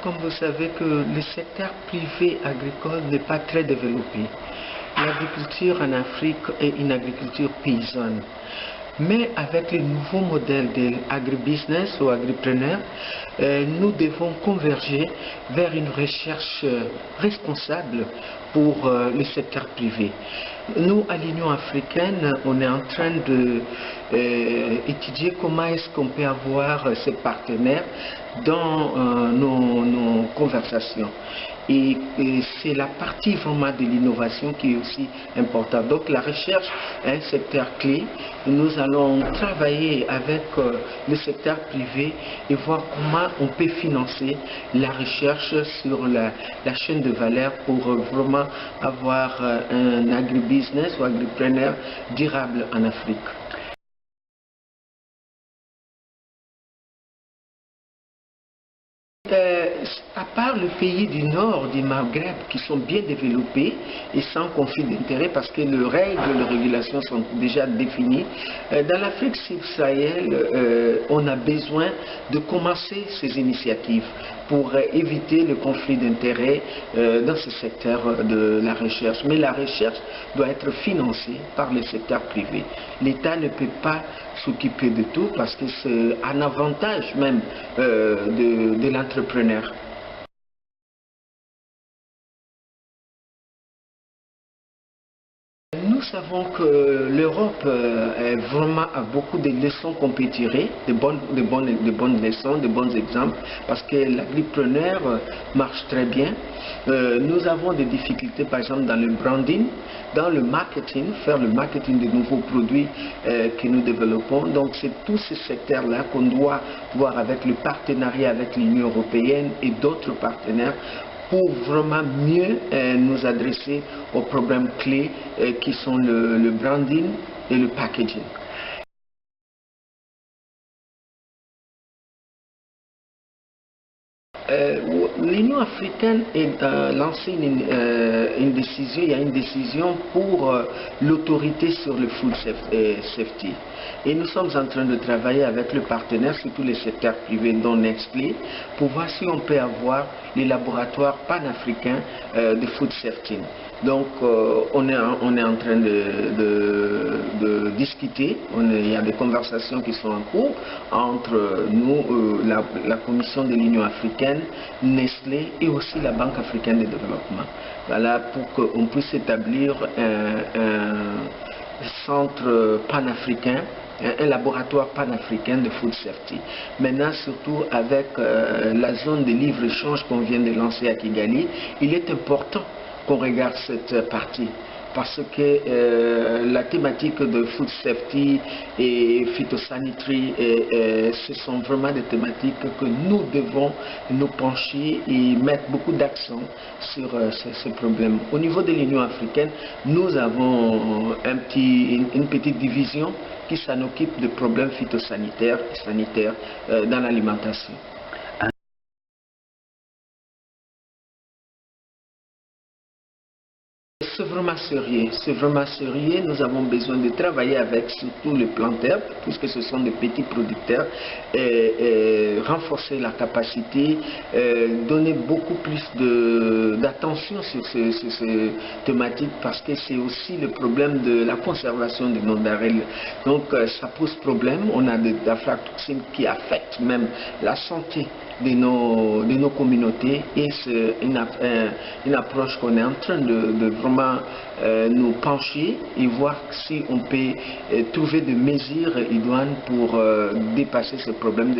Comme vous savez que le secteur privé agricole n'est pas très développé. L'agriculture en Afrique est une agriculture paysanne. Mais avec le nouveau modèle de l'agribusiness ou agripreneur, nous devons converger vers une recherche responsable pour le secteur privé. Nous, à l'Union africaine, on est en train d'étudier comment est-ce qu'on peut avoir ces partenaires dans nos conversations. Et c'est la partie vraiment de l'innovation qui est aussi importante. Donc la recherche est un secteur clé. Nous allons travailler avec le secteur privé et voir comment on peut financer la recherche sur la chaîne de valeur pour vraiment avoir un agribusiness ou agripreneur durable en Afrique. À part le pays du nord du Maghreb qui sont bien développés et sans conflit d'intérêts parce que les règles de régulation sont déjà définies, dans l'Afrique subsaharienne, on a besoin de commencer ces initiatives pour éviter le conflit d'intérêts dans ce secteur de la recherche. Mais la recherche doit être financée par le secteur privé. L'État ne peut pas s'occuper de tout parce que c'est un avantage même de l'entrepreneur. Nous savons que l'Europe a beaucoup de leçons qu'on peut tirer, de bonnes leçons, de bons exemples, parce que l'agripreneur marche très bien. Nous avons des difficultés, par exemple, dans le branding, dans le marketing, faire le marketing de nouveaux produits que nous développons. Donc, c'est tous ces secteurs-là qu'on doit voir avec le partenariat avec l'Union européenne et d'autres partenaires pour vraiment mieux nous adresser aux problèmes clés qui sont le branding et le packaging. L'Union africaine a lancé une décision, il y a une décision pour l'autorité sur le food safety. Et nous sommes en train de travailler avec le partenaire, surtout les secteurs privés, dont Nestlé, pour voir si on peut avoir les laboratoires panafricains de food safety. Donc on est en train de discuter, il y a des conversations qui sont en cours entre nous, la Commission de l'Union africaine, Nestlé et aussi la Banque africaine de développement. Voilà, pour qu'on puisse établir un centre panafricain, un laboratoire panafricain de food safety. Maintenant, surtout avec la zone de libre-échange qu'on vient de lancer à Kigali, il est important qu'on regarde cette partie parce que la thématique de food safety et phytosanitary, ce sont vraiment des thématiques que nous devons nous pencher et mettre beaucoup d'accent sur ce problème. Au niveau de l'Union africaine, nous avons une petite division qui s'en occupe des problèmes phytosanitaires et sanitaires dans l'alimentation. C'est vraiment sérieux, nous avons besoin de travailler avec surtout les planteurs, puisque ce sont des petits producteurs, et renforcer la capacité, donner beaucoup plus d'attention sur ces thématiques, parce que c'est aussi le problème de la conservation de nos denrées. Donc ça pose problème, on a des aflatoxines qui affectent même la santé de nos communautés et c'est une approche qu'on est en train de vraiment nous pencher et voir si on peut trouver des mesures idoines pour dépasser ce problème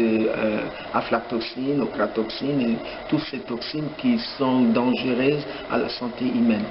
d'aflatoxines, ochratoxines et toutes ces toxines qui sont dangereuses à la santé humaine.